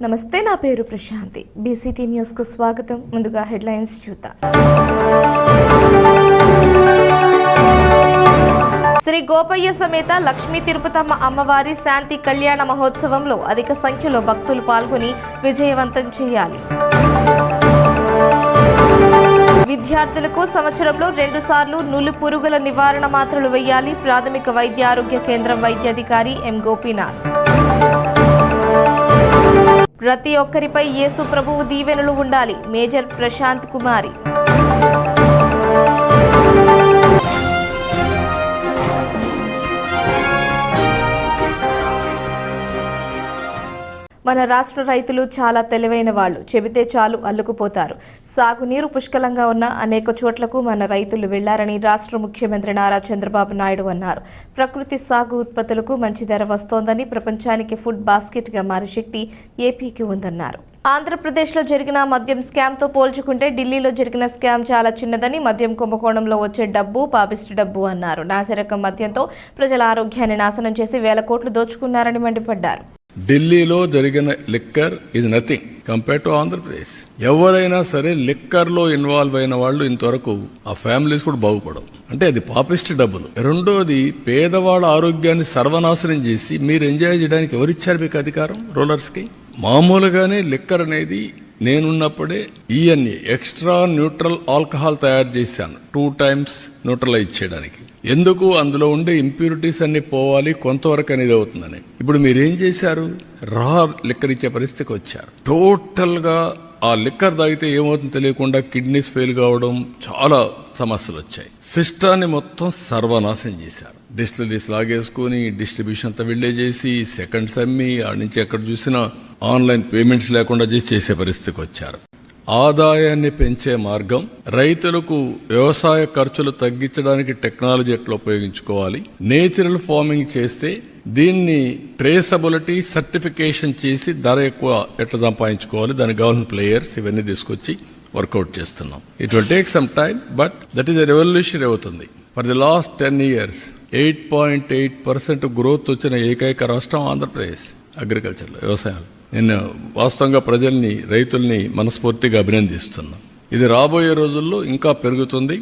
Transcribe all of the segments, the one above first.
నమస్తే, నా పేరు ప్రశాంతి. బీసీటీ న్యూస్ కు స్వాగతం. ముందుగా హెడ్లైన్స్ చూద్దాం. శ్రీ గోపయ్య సమేత లక్ష్మీ తిరుపతమ్మ అమ్మవారి శాంతి కళ్యాణ మహోత్సవంలో అధిక సంఖ్యలో భక్తులు పాల్గొని విజయవంతం చేయాలి. విద్యార్థులకు సంవత్సరంలో 2 సార్లు నులి పురుగుల నివారణ మాత్రలు వేయాలి. ప్రాథమిక వైద్య ఆరోగ్య కేంద్రం వైద్యాధికారి ఎం గోపీనాథ్. ప్రతి ఒక్కరిపై యేసు ప్రభువు దీవెనలు ఉండాలి. మేజర్ ప్రశాంత్ కుమారి. మన రాష్ట్ర రైతులు చాలా తెలివైన వాళ్ళు. చెబితే చాలు అల్లుకుపోతారు. సాగునీరు పుష్కలంగా ఉన్న అనేక చోట్లకు మన రైతులు వెళ్లారని రాష్ట్ర ముఖ్యమంత్రి నారా చంద్రబాబు నాయుడు అన్నారు. ప్రకృతి సాగు ఉత్పత్తులకు మంచి ధర వస్తోందని, ప్రపంచానికి ఫుడ్ బాస్కెట్ గా మారే శక్తి ఏపీకి ఉందన్నారు. ఆంధ్రప్రదేశ్లో జరిగిన మద్యం స్కామ్తో పోల్చుకుంటే ఢిల్లీలో జరిగిన స్కామ్ చాలా చిన్నదని, మద్యం కుంభకోణంలో వచ్చే డబ్బు పాపిష్టి డబ్బు అన్నారు. నాసిరకం మద్యంతో ప్రజల ఆరోగ్యాన్ని నాశనం చేసి వేల కోట్లు దోచుకున్నారని మండిపడ్డారు. ఢిల్లీలో జరిగిన లిక్కర్ ఇది నథింగ్ కంపేర్ టు ఆంధ్రప్రదేశ్. ఎవరైనా సరే లిక్కర్ లో ఇన్వాల్వ్ అయిన వాళ్ళు ఇంతవరకు ఆ ఫ్యామిలీస్ కూడా బాగుపడవు. అంటే అది పాపిస్ట్ డబ్బులు. రెండోది, పేదవాళ్ళ ఆరోగ్యాన్ని సర్వనాశనం చేసి మీరు ఎంజాయ్ చేయడానికి ఎవరిచ్చారు మీకు అధికారం? రూలర్స్ కి. మామూలుగానే లిక్కర్ అనేది నేనున్నప్పుడే ఈఎన్ఏ ఎక్స్ట్రా న్యూట్రల్ ఆల్కహాల్ తయారు చేశాను 2 times న్యూట్రలైజ్ చేయడానికి. ఎందుకు? అందులో ఉండే ఇంప్యూరిటీస్ అన్ని పోవాలి, కొంతవరకు అనేది అవుతుందని. ఇప్పుడు మీరేం చేశారు? రా లిక్కర్ ఇచ్చే పరిస్థితికి వచ్చారు. టోటల్ గా ఆ లిక్కర్ తాగితే ఏమవుతుందో తెలియకుండా కిడ్నీస్ ఫెయిల్ కావడం, చాలా సమస్యలు వచ్చాయి. సిస్టాన్ని మొత్తం సర్వనాశనం చేశారు. డిస్టిలరీస్ లాగేసుకుని డిస్ట్రిబ్యూషన్ అంతా విళ్లే చేసి సెకండ్స్ అమ్మి ఆడి నుంచి ఎక్కడ చూసినా ఆన్లైన్ పేమెంట్స్ లేకుండా చేసే పరిస్థితికి వచ్చారు. ఆదాయాన్ని పెంచే మార్గం, రైతులకు వ్యవసాయ ఖర్చులు తగ్గించడానికి టెక్నాలజీ ఎట్లా ఉపయోగించుకోవాలి, నేచురల్ ఫార్మింగ్ చేస్తే దీన్ని ట్రేసబిలిటీ సర్టిఫికేషన్ చేసి ధర ఎక్కువ ఎట్లా సంపాదించుకోవాలి, దానికి కావాల్సిన ప్లేయర్స్ ఇవన్నీ తీసుకొచ్చి వర్కౌట్ చేస్తున్నాం. It will take some time, but that is revolution అవుతుంది. For the last 10 years 8.8% growth వచ్చిన ఏకైక రాష్ట్రం ఆంధ్రప్రదేశ్ అగ్రికల్చర్లో, వ్యవసాయంలో. నేను వాస్తవంగా ప్రజల్ని, రైతుల్ని మనస్ఫూర్తిగా అభినందిస్తున్నా. ఇది రాబోయే రోజుల్లో ఇంకా పెరుగుతుంది.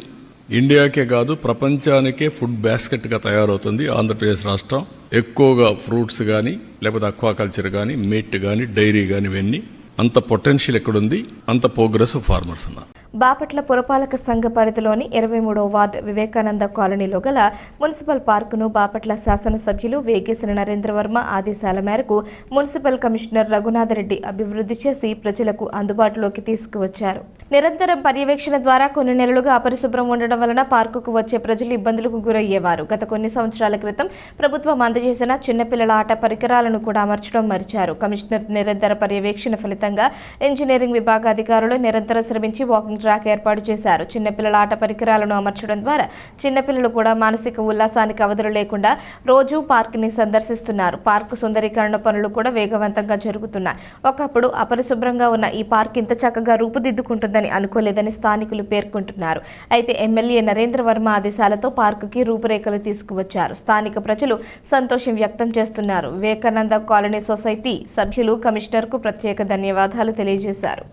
ఇండియాకే కాదు ప్రపంచానికే ఫుడ్ బాస్కెట్ గా తయారవుతుంది ఆంధ్రప్రదేశ్ రాష్ట్రం. ఎక్కువగా ఫ్రూట్స్ గానీ, లేకపోతే అక్వాకల్చర్ గానీ, మీట్ గానీ, డైరీ గానీ, ఇవన్నీ అంత పొటెన్షియల్ ఎక్కడుంది, అంత ప్రోగ్రెస్ ఫార్మర్స్ ఉన్నారు. బాపట్ల పురపాలక సంఘ పరిధిలోని 23వ వార్డు వివేకానంద కాలనీలో గల మున్సిపల్ పార్కును బాపట్ల శాసనసభ్యులు వేగేసిన నరేంద్రవర్మ ఆదేశాల మేరకు మున్సిపల్ కమిషనర్ రఘునాథరెడ్డి అభివృద్ధి చేసి ప్రజలకు అందుబాటులోకి తీసుకువచ్చారు. నిరంతరం పర్యవేక్షణ ద్వారా కొన్ని నెలలుగా అపరిశుభ్రం ఉండడం వలన పార్కుకు వచ్చే ప్రజలు ఇబ్బందులకు గురయ్యేవారు. గత కొన్ని సంవత్సరాల క్రితం ప్రభుత్వం అందజేసిన చిన్నపిల్లల ఆట పరికరాలను కూడా అమర్చడం మరిచారు. కమిషనర్ నిరంతర పర్యవేక్షణ ఫలితంగా ఇంజనీరింగ్ విభాగ అధికారులు నిరంతరం శ్రమించి వాకింగ్ ట్రాక్ ఏర్పాటు చేశారు. చిన్నపిల్లల ఆట పరికరాలను అమర్చడం ద్వారా చిన్నపిల్లలు కూడా మానసిక ఉల్లాసానికి అవధులు లేకుండా రోజు పార్కుని సందర్శిస్తున్నారు. పార్కు సుందరీకరణ పనులు కూడా వేగవంతంగా జరుగుతున్నాయి. ఒకప్పుడు అపరిశుభ్రంగా ఉన్న ఈ పార్క్ ఇంత చక్కగా రూపుదిద్దుకుంటుందని అనుకోలేదని స్థానికులు పేర్కొంటున్నారు. అయితే ఎమ్మెల్యే నరేంద్రవర్మ ఆదేశాలతో పార్కుకి రూపురేఖలు తీసుకువచ్చారు. స్థానిక ప్రజలు సంతోషం వ్యక్తం చేస్తున్నారు. వివేకానంద కాలనీ సొసైటీ సభ్యులు కమిషనర్కు ప్రత్యేక ధన్యవాదాలు తెలియజేశారు.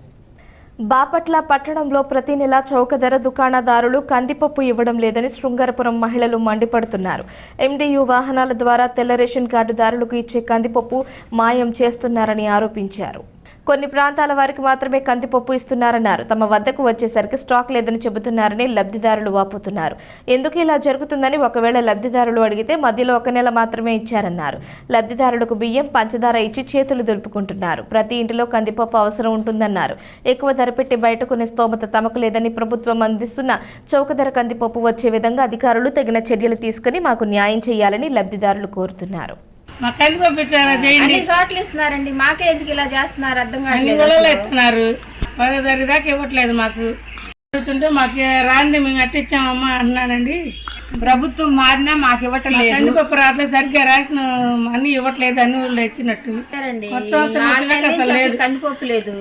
బాపట్ల పట్టణంలో ప్రతి నెల చౌక ధర దుకాణదారులు కందిపప్పు ఇవ్వడం లేదని శృంగారపురం మహిళలు మండిపడుతున్నారు. ఎండియు వాహనాల ద్వారా తెల్ల రేషన్ కార్డుదారులకు ఇచ్చే కందిపప్పు మాయం చేస్తున్నారని ఆరోపించారు. కొన్ని ప్రాంతాల వారికి మాత్రమే కందిపప్పు ఇస్తున్నారన్నారు. తమ వద్దకు వచ్చేసరికి స్టాక్ లేదని చెబుతున్నారని లబ్ధిదారులు వాపోతున్నారు. ఎందుకు ఇలా జరుగుతుందని ఒకవేళ లబ్ధిదారులు అడిగితే మధ్యలో 1 నెల మాత్రమే ఇచ్చారన్నారు. లబ్ధిదారులకు బియ్యం, పంచదార ఇచ్చి చేతులు దులుపుకుంటున్నారు. ప్రతి ఇంటిలో కందిపప్పు అవసరం ఉంటుందన్నారు. ఎక్కువ ధర పెట్టి బయట కొనే స్తోమత తమకు లేదని ప్రభుత్వం అందిస్తున్న చౌక ధర కందిపప్పు వచ్చే విధంగా అధికారులు తగిన చర్యలు తీసుకుని మాకు న్యాయం చేయాలని లబ్ధిదారులు కోరుతున్నారు. ఇస్తున్నారండి, మాకే ఎందుకు ఇలా చేస్తున్నారు అర్థం కావట్లేదు. దాకా ఇవ్వట్లేదు. మాకు మాకు రాంది మేము అట్టించామమ్మా అన్నానండి. ప్రభుత్వం మారినా మాకు ఇవ్వట్లేదు. కందిపప్పు రావట్లేదు, సరిగ్గా రేషన్ అన్ని ఇవ్వట్లేదు అని వాళ్ళు ఇచ్చినట్టు. కందిపప్పు లేదు,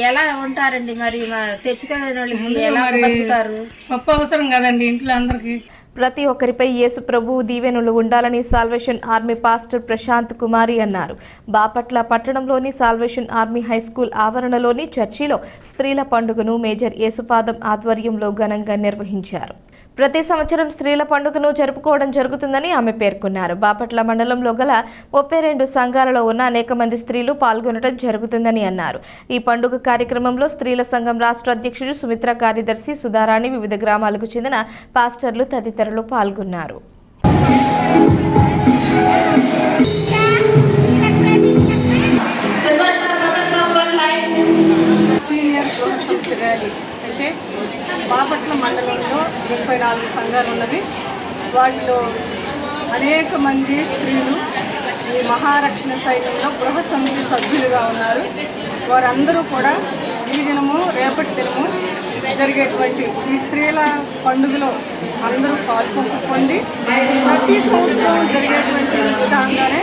ఎలా ఉంటారండి మరి? తెచ్చుకునే వాళ్ళు ఎలా బతుకుతారు? పప్పు అవసరం కదండి ఇంట్లో అందరికి. ప్రతి ఒక్కరిపై యేసు ప్రభువు దీవెనలు ఉండాలని సాల్వేషన్ ఆర్మీ పాస్టర్ ప్రశాంత్ కుమారి అన్నారు. బాపట్ల పట్టణంలోని సాల్వేషన్ ఆర్మీ హైస్కూల్ ఆవరణలోని చర్చిలో స్త్రీల పండుగను మేజర్ యేసుపాదం ఆధ్వర్యంలో ఘనంగా నిర్వహించారు. ప్రతి సంవత్సరం స్త్రీల పండుగను జరుపుకోవడం జరుగుతుందని ఆమె పేర్కొన్నారు. బాపట్ల మండలంలో గల 32 సంఘాలలో ఉన్న అనేక మంది స్త్రీలు పాల్గొనడం జరుగుతుందని అన్నారు. ఈ పండుగ కార్యక్రమంలో స్త్రీల సంఘం రాష్ట్ర అధ్యక్షుడు సుమిత్ర, కార్యదర్శి సుధారాణి, వివిధ గ్రామాలకు చెందిన పాస్టర్లు తదితరులు పాల్గొన్నారు. సీనియర్ గృహ సమితి ర్యాలీ అంటే బాపట్ల మండలంలో 34 సంఘాలు ఉన్నవి. వాటిలో అనేక మంది స్త్రీలు ఈ మహారక్షణ సైన్యంలో గృహ సమితి సభ్యులుగా ఉన్నారు. వారందరూ కూడా ఈ దినము రేపటి దినము జరిగేటువంటి ఈ స్త్రీల పండుగలో అందరూ పొంది ప్రతి సంవత్సరం జరిగేటువంటి విధంగానే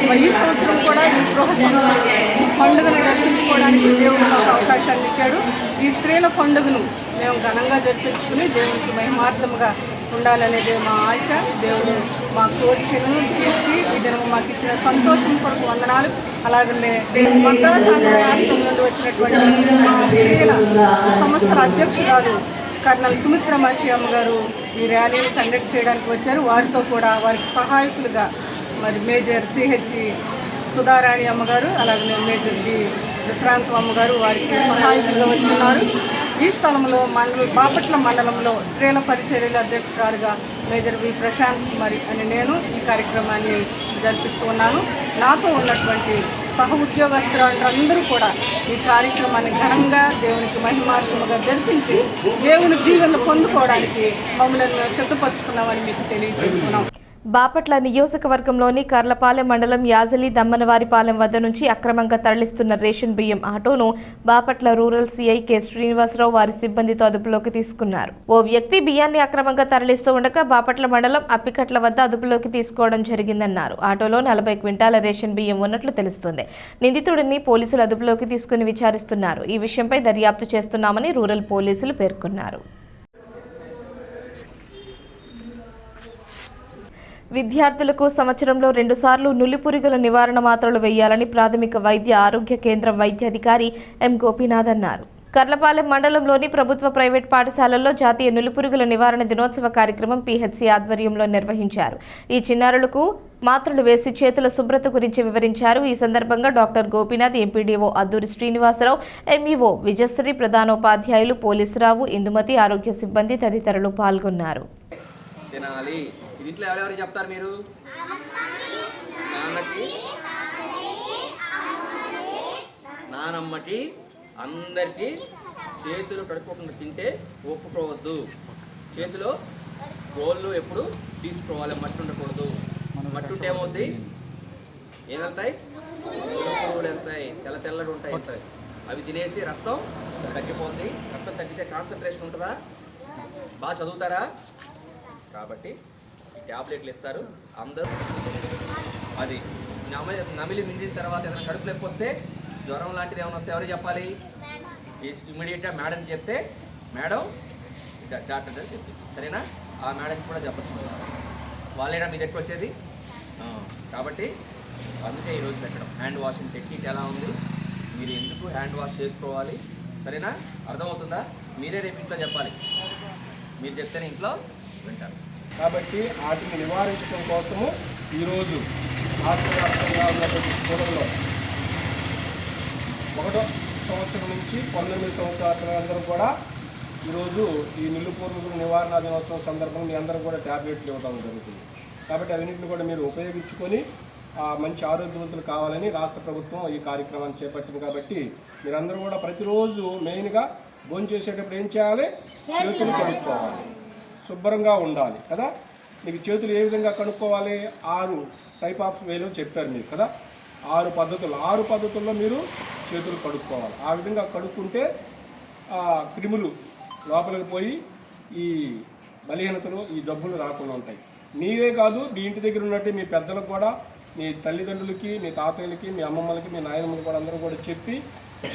మరి ఈ సంవత్సరం కూడా ఈ గృహ సమితి పండుగను జరిపించుకోవడానికి దేవుడు మాకు అవకాశాన్ని ఇచ్చాడు. ఈ స్త్రీల పండుగను మేము ఘనంగా జరిపించుకుని దేవునికి మహిమార్థముగా ఉండాలనేది మా ఆశ. దేవుడు మా కోరికను తీర్చి ఈ దినం మాకు ఇచ్చిన సంతోషం కొరకు వందనాలు. అలాగనే మద్రాసు ఆంధ్ర రాష్ట్రం నుండి వచ్చినటువంటి మా స్త్రీల సంస్థల అధ్యక్షురాలు కర్నల్ సుమిత్ర మషియమ్మ గారు ఈ ర్యాలీని కండక్ట్ చేయడానికి వచ్చారు. వారితో కూడా వారికి సహాయకులుగా మరి మేజర్ సిహెచ్ సుధారాణి అమ్మగారు, అలాగే మేజర్ డి విశ్రాంతి అమ్మగారు వారికి సహాయకులుగా వచ్చిన్నారు. ఈ స్థలంలో బాపట్ల మండలంలో స్త్రీల పరిచర్యల అధ్యక్షురాలుగా మేజర్ వి ప్రశాంత్ కుమారి అని నేను ఈ కార్యక్రమాన్ని జరిపిస్తూ ఉన్నాను. నాతో ఉన్నటువంటి సహ ఉద్యోగస్తులందరూ కూడా ఈ కార్యక్రమాన్ని ఘనంగా దేవునికి మహిమార్థముగా జరిపించి దేవుని దీవెనలు పొందుకోవడానికి మమ్మల్ని సిద్ధపరచుకున్నామని మీకు తెలియజేస్తున్నాం. బాపట్ల నియోజకవర్గంలోని కర్లపాలెం మండలం యాజలి దమ్మనవారిపాలెం వద్ద నుంచి అక్రమంగా తరలిస్తున్న రేషన్ బియ్యం ఆటోను Bapatla rural CI K Srinivasarao వారి సిబ్బందితో అదుపులోకి తీసుకున్నారు. ఓ వ్యక్తి బియ్యాన్ని అక్రమంగా తరలిస్తూ ఉండగా బాపట్ల మండలం అప్పికట్ల వద్ద అదుపులోకి తీసుకోవడం జరిగిందన్నారు. ఆటోలో 40 క్వింటాల రేషన్ బియ్యం ఉన్నట్లు తెలుస్తుంది. నిందితుడిని పోలీసులు అదుపులోకి తీసుకుని విచారిస్తున్నారు. ఈ విషయంపై దర్యాప్తు చేస్తున్నామని రూరల్ పోలీసులు పేర్కొన్నారు. విద్యార్థులకు సంవత్సరంలో 2 సార్లు నులిపురుగుల నివారణ మాత్రలు వేయాలని ప్రాథమిక వైద్య ఆరోగ్య కేంద్రం వైద్యాధికారి ఎం గోపీనాథ్ అన్నారు. కర్లపాలెం మండలంలోని ప్రభుత్వ ప్రైవేట్ పాఠశాలల్లో జాతీయ నులిపురుగుల నివారణ దినోత్సవ కార్యక్రమం పిహెచ్సి ఆధ్వర్యంలో నిర్వహించారు. ఈ చిన్నారులకు మాత్రలు వేసి చేతుల శుభ్రత గురించి వివరించారు. ఈ సందర్భంగా doctor Gopinath, MPDO Adduri Srinivasarao, MEO Vijayasri, ప్రధానోపాధ్యాయులు పోలీసురావు, ఇందుమతి, ఆరోగ్య సిబ్బంది తదితరులు పాల్గొన్నారు. ఇంట్లో ఎవరెవరు చెప్తారు మీరు? నానమ్మకి అందరికీ చేతులు కడుక్కోకుండా తింటే ఒప్పుకోవద్దు. చేతిలో గోళ్ళు ఎప్పుడు తీసుకోవాలి, మట్టి ఉండకూడదు. మట్టి ఉంటే ఏమవుద్ది? ఏం వెళ్తాయి? పురుగులు వెళ్తాయి, తెల్లగా ఉంటాయి. అవి తినేసి రక్తం తగ్గిపోద్ది. రక్తం తగ్గితే కాన్సన్ట్రేషన్ ఉంటుందా? బాగా చదువుతారా? కాబట్టి ట్యాబ్లెట్లు ఇస్తారు అందరూ. అది నమిలి మింగిన తర్వాత ఏదైనా కడుపు నొప్పి వస్తే, జ్వరం లాంటిది ఏమైనా వస్తే ఎవరు చెప్పాలి? ఇమ్మీడియట్గా మేడం చెప్తే మేడం డాక్టర్ గారు చెప్పింది, సరేనా? ఆ మేడంకి కూడా చెప్పచ్చు. వాళ్ళైనా మీ దగ్గర వచ్చేది. కాబట్టి అందుకే ఈరోజు పెట్టడం. హ్యాండ్ వాషింగ్ టెక్నిక్ ఎలా ఉంది, మీరు ఎందుకు హ్యాండ్ వాష్ చేసుకోవాలి, సరేనా? అర్థమవుతుందా? మీరే రేపు ఇంట్లో చెప్పాలి. మీరు చెప్తేనే ఇంట్లో వింటారు. కాబట్టి వాటిని నివారించడం కోసము ఈరోజు రాష్ట్ర వ్యాప్తంగా ఉన్నటువంటి స్కూళ్ళలో 1వ సంవత్సరం నుంచి 19 సంవత్సరాల పిల్లలందరూ కూడా ఈరోజు ఈ నులిపురుగుల నివారణ దినోత్సవం సందర్భంగా మీ అందరూ కూడా ట్యాబ్లెట్లు ఇవ్వడం జరుగుతుంది. కాబట్టి అన్నింటిని కూడా మీరు ఉపయోగించుకొని మంచి ఆరోగ్యవంతులు కావాలని రాష్ట్ర ప్రభుత్వం ఈ కార్యక్రమాన్ని చేపట్టింది. కాబట్టి మీరందరూ కూడా ప్రతిరోజు మెయిన్గా భోజనం చేసేటప్పుడు ఏం చేయాలి? చేతులు కడుక్కోవాలి, శుభ్రంగా ఉండాలి కదా. మీకు చేతులు ఏ విధంగా కడుక్కోవాలి? 6 టైప్ ఆఫ్ వేలో చెప్పారు మీకు కదా. 6 పద్ధతుల్లో మీరు చేతులు కడుక్కోవాలి. ఆ విధంగా కడుక్కుంటే క్రిములు లోపలికి పోయి ఈ బలహీనతలు, ఈ జబ్బులు రాకుండా ఉంటాయి. మీరే కాదు, మీ ఇంటి దగ్గర ఉన్నట్టు మీ పెద్దలకు కూడా, మీ తల్లిదండ్రులకి, మీ తాతయ్యలకి, మీ అమ్మమ్మలకి, మీ నాయనమ్మలకి కూడా అందరూ కూడా చెప్పి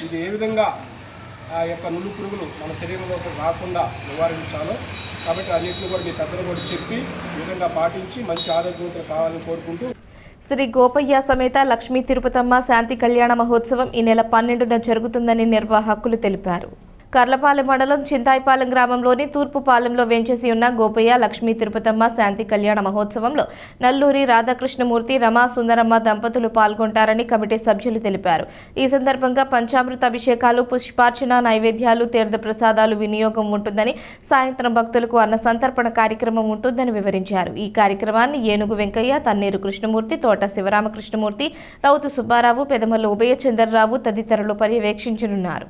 ఇది ఏ విధంగా ఆ యొక్క నులి పురుగులు మన శరీరంలోకి రాకుండా నివారించాలో కాబట్టి అన్నింటిని కూడా మీ పెద్దలు కూడా చెప్పి ఈ విధంగా పాటించి మంచి ఆరోగ్యవంతులు కావాలని కోరుకుంటూ శ్రీ గోపయ్య సమేత లక్ష్మీ తిరుపతమ్మ శాంతి కళ్యాణ మహోత్సవం ఈ నెల 12న జరుగుతుందని నిర్వాహకులు తెలిపారు. కర్లపాలెం మండలం చింతాయిపాలెం గ్రామంలోని తూర్పుపాలెంలో వేంచేసి ఉన్న గోపయ్య లక్ష్మీ తిరుపతమ్మ శాంతి కళ్యాణ మహోత్సవంలో నల్లూరి రాధాకృష్ణమూర్తి రమా సుందరమ్మ దంపతులు పాల్గొంటారని కమిటీ సభ్యులు తెలిపారు. ఈ సందర్భంగా పంచామృత అభిషేకాలు, పుష్పార్చన, నైవేద్యాలు, తీర్థ ప్రసాదాలు వినియోగం ఉంటుందని, సాయంత్రం భక్తులకు అన్న సంతర్పణ కార్యక్రమం ఉంటుందని వివరించారు. ఈ కార్యక్రమాన్ని ఏనుగు వెంకయ్య, తన్నీరు కృష్ణమూర్తి, తోట శివరామకృష్ణమూర్తి, రౌతు సుబ్బారావు, పెదమల్లు ఉభయచంద్రరావు తదితరులు పర్యవేక్షించనున్నారు.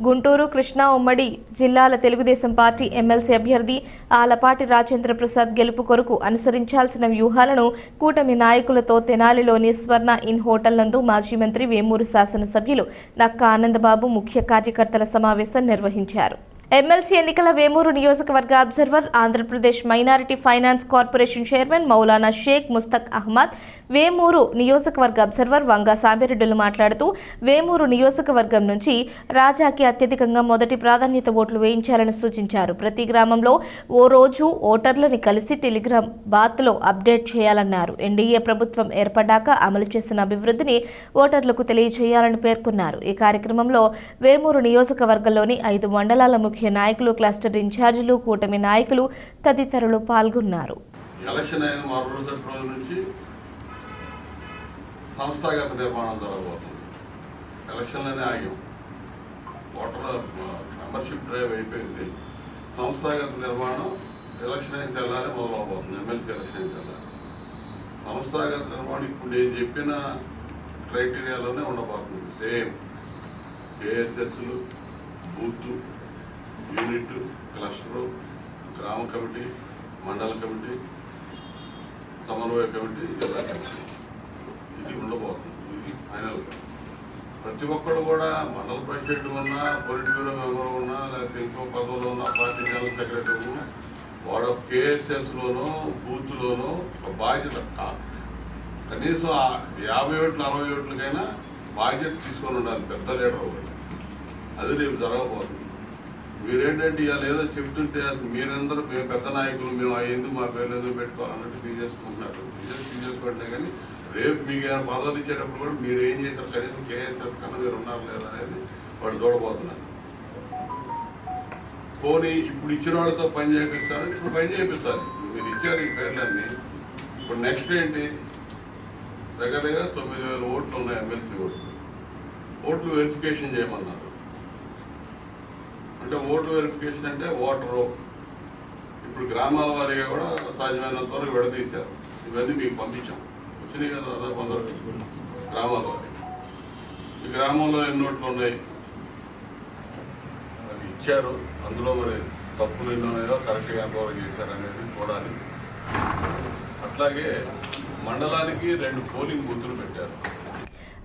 గుంటూరు, కృష్ణా ఉమ్మడి జిల్లాల తెలుగుదేశం పార్టీ ఎమ్మెల్సీ అభ్యర్థి ఆలపాటి రాజేంద్ర ప్రసాద్ గెలుపు కొరకు అనుసరించాల్సిన వ్యూహాలను కూటమి నాయకులతో తెనాలిలోని స్వర్ణ ఇన్ హోటల్ నందు మాజీ మంత్రి వేమూరు శాసనసభ్యులు నక్కా ఆనందబాబు ముఖ్య కార్యకర్తల సమావేశం నిర్వహించారు. ఎమ్మెల్సీ ఎన్నికల వేమూరు నియోజకవర్గ observer, Andhra Pradesh minority finance corporation chairman Maulana Shaik Mustaq Ahmed, Vemuru నియోజకవర్గ అబ్జర్వర్ వంగా సాంబిరెడ్డిలు మాట్లాడుతూ వేమూరు నియోజకవర్గం నుంచి రాజాకి అత్యధికంగా మొదటి ప్రాధాన్యత ఓట్లు వేయించాలని సూచించారు. ప్రతి గ్రామంలో ఓ రోజు ఓటర్లని కలిసి టెలిగ్రామ్ బాత్లో అప్డేట్ చేయాలన్నారు. ఎన్డీఏ ప్రభుత్వం ఏర్పడ్డాక అమలు చేసిన అభివృద్ధిని ఓటర్లకు తెలియజేయాలని పేర్కొన్నారు. ఈ కార్యక్రమంలో వేమూరు నియోజకవర్గంలోని 5 మండలాల ముఖ్య నాయకులు, క్లస్టర్ ఇన్ఛార్జీలు, కూటమి నాయకులు తదితరులు పాల్గొన్నారు. ఎలక్షన్ అయిన మరుసటి రోజు నుంచి సంస్థాగత నిర్మాణం జరగబోతుంది. ఎలక్షన్లనే ఆగాం, ఓటర్ మెంబర్షిప్ డ్రైవ్ అయిపోయింది. సంస్థాగత నిర్మాణం ఎలక్షన్ అయిన తెల్లారే మొదలవబోతుంది. ఎమ్మెల్సీ ఎలక్షన్ అయిన తెల్లారి సంస్థాగత నిర్మాణం ఇప్పుడు నేను చెప్పిన క్రైటీరియాలోనే ఉండబోతుంది. సేమ్ ఏఎస్ఎస్లు, బూత్, యూనిట్, క్లస్టరు, గ్రామ కమిటీ, మండల కమిటీ, సమన్వయ కమిటీ, జిల్లా కమిటీ, ఇది ఉండబోతుంది. ఇది ఫైనల్గా ప్రతి ఒక్కరు కూడా మండల ప్రెసిడెంట్ ఉన్నా, పొలిట్ బ్యూరో మెంబర్ ఉన్నా, లేకపోతే ఇంకో పదవులో ఉన్న పార్టీ జనరల్ సెక్రటరీ ఉన్నా, వాడు కేఎస్ఎస్లోనో బూత్లోనో ఒక బాధ్యత, కనీసం 50 ఓట్లు 60 ఓట్లకైనా బాధ్యత తీసుకొని ఉండాలి పెద్ద లీడర్ ఒకటి. అది రేపు జరగబోతుంది. మీరేంటంటే ఇవాళ ఏదో చెప్తుంటే మీరందరూ మేము పెద్ద నాయకులు, మేము ఎందుకు మా పేర్లు ఎందుకు పెట్టుకోవాలన్నట్టు తీసేసుకుంటున్నారు. తీసేసుకోవట్లే కానీ రేపు మీకు ఏమైనా పదవులు ఇచ్చేటప్పుడు కూడా మీరు ఏం చేస్తారు, కనీసం కేఎస్ఎస్ కన్నా మీరు ఉన్నారు లేదా అనేది వాళ్ళు చూడబోతున్నారు. పోనీ ఇప్పుడు ఇచ్చిన వాళ్ళతో పని చేపిస్తారు, ఇప్పుడు పని చేపిస్తారు. మీరు ఇచ్చారు ఈ పేర్లన్నీ. ఇప్పుడు నెక్స్ట్ ఏంటి, దగ్గర 9,000 ఓట్లు ఉన్నాయి ఎమ్మెల్సీ ఓట్లు వెరిఫికేషన్ చేయమన్నారు. అంటే ఓటు వెరిఫికేషన్ అంటే ఓటరు ఇప్పుడు గ్రామాల వారీగా కూడా సాధ్యమైనంత వరకు విడదీశారు. ఇవన్నీ మీకు పంపించాం, వచ్చినాయి కదా దాదాపు 100 గ్రామాల వారి. ఈ గ్రామంలో ఎన్ని ఓట్లు ఉన్నాయి అది ఇచ్చారు. అందులో మరి తప్పులు ఎన్నో ఉన్నాయో కరెక్ట్గా ఎంతవరకు చేశారనేది చూడాలి. అట్లాగే మండలానికి 2 పోలింగ్ బూతులు పెట్టారు.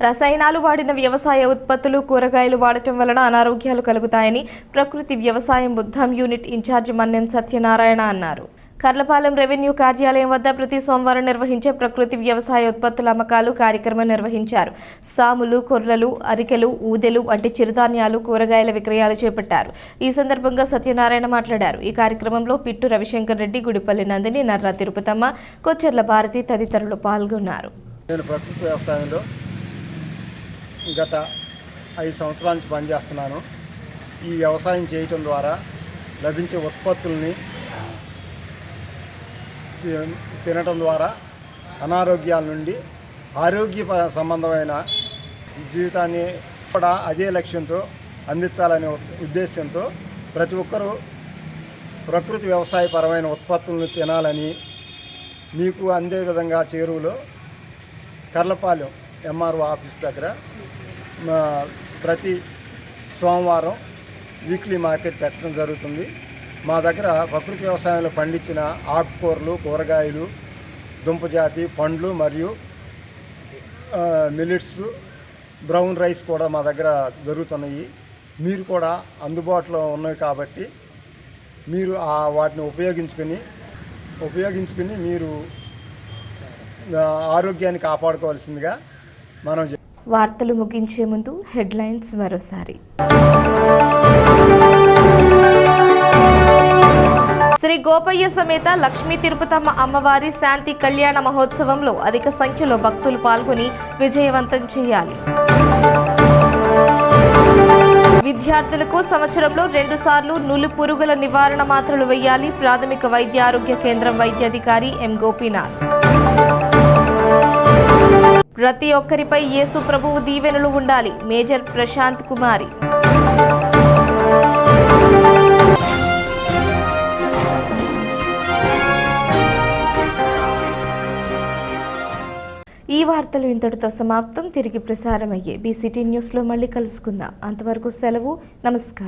రసాయనాలు వాడిన వ్యవసాయ ఉత్పత్తులు, కూరగాయలు వాడటం వలన అనారోగ్యాలు కలుగుతాయని ప్రకృతి వ్యవసాయం బుద్ధం యూనిట్ ఇన్ఛార్జి మన్నెం సత్యనారాయణ అన్నారు. కర్లపాలెం రెవెన్యూ కార్యాలయం వద్ద ప్రతి సోమవారం నిర్వహించే ప్రకృతి వ్యవసాయ ఉత్పత్తుల అమ్మకాలు కార్యక్రమం నిర్వహించారు. సాములు, కొర్రలు, అరికెలు, ఊదెలు వంటి చిరుధాన్యాలు, కూరగాయల విక్రయాలు చేపట్టారు. ఈ సందర్భంగా సత్యనారాయణ మాట్లాడారు. ఈ కార్యక్రమంలో పిట్టు రవిశంకర్ రెడ్డి, గుడిపల్లి నందిని, నర్రా తిరుపతమ్మ, కొచ్చెర్ల భారతి తదితరులు పాల్గొన్నారు. నేను ప్రకృతి వ్యవసాయంలో గత 5 సంవత్సరాల నుంచి పనిచేస్తున్నాను. ఈ వ్యవసాయం చేయటం ద్వారా లభించే ఉత్పత్తుల్ని తినటం ద్వారా అనారోగ్యాల నుండి ఆరోగ్య సంబంధమైన జీవితాన్ని కూడా అదే లక్ష్యంతో అందించాలనే ఉద్దేశంతో ప్రతి ఒక్కరూ ప్రకృతి వ్యవసాయపరమైన ఉత్పత్తులను తినాలని మీకు అందే విధంగా చేరువలో కర్లపాలెం ఎంఆర్ఓ ఆఫీస్ దగ్గర ప్రతి సోమవారం వీక్లీ మార్కెట్ పెట్టడం జరుగుతుంది. మా దగ్గర ప్రకృతి వ్యవసాయంలో పండించిన ఆకుకూరలు, కూరగాయలు, దుంపజాతి, పండ్లు మరియు మిల్లెట్స్, బ్రౌన్ రైస్ కూడా మా దగ్గర దొరుకుతున్నాయి. మీరు కూడా అందుబాటులో ఉన్నాయి కాబట్టి మీరు వాటిని ఉపయోగించుకుని మీరు ఆరోగ్యాన్ని కాపాడుకోవాల్సిందిగా మనం వార్తలు ముగించే ముందు హెడ్లైన్స్ మరోసారి. శ్రీ గోపయ్య సమేత లక్ష్మీ తిరుపతమ్మ అమ్మవారి శాంతి కళ్యాణ మహోత్సవంలో అధిక సంఖ్యలో భక్తులు పాల్గొని విజయవంతం చేయాలి. విద్యార్థులకు సంవత్సరంలో 2 సార్లు నులి పురుగుల నివారణ మాత్రలు వేయాలి. ప్రాథమిక వైద్య ఆరోగ్య కేంద్రం వైద్యాధికారి ఎం గోపీనాథ్. ప్రతి ఒక్కరిపై యేసు ప్రభువు దీవెనలు ఉండాలి. మేజర్ ప్రశాంత్ కుమారి. ఈ వార్తలు ఇంతటితో సమాప్తం. తిరిగి ప్రసారమయ్యే BCT న్యూస్లో మళ్ళీ కలుసుకుందాం. అంతవరకు సెలవు. నమస్కారం.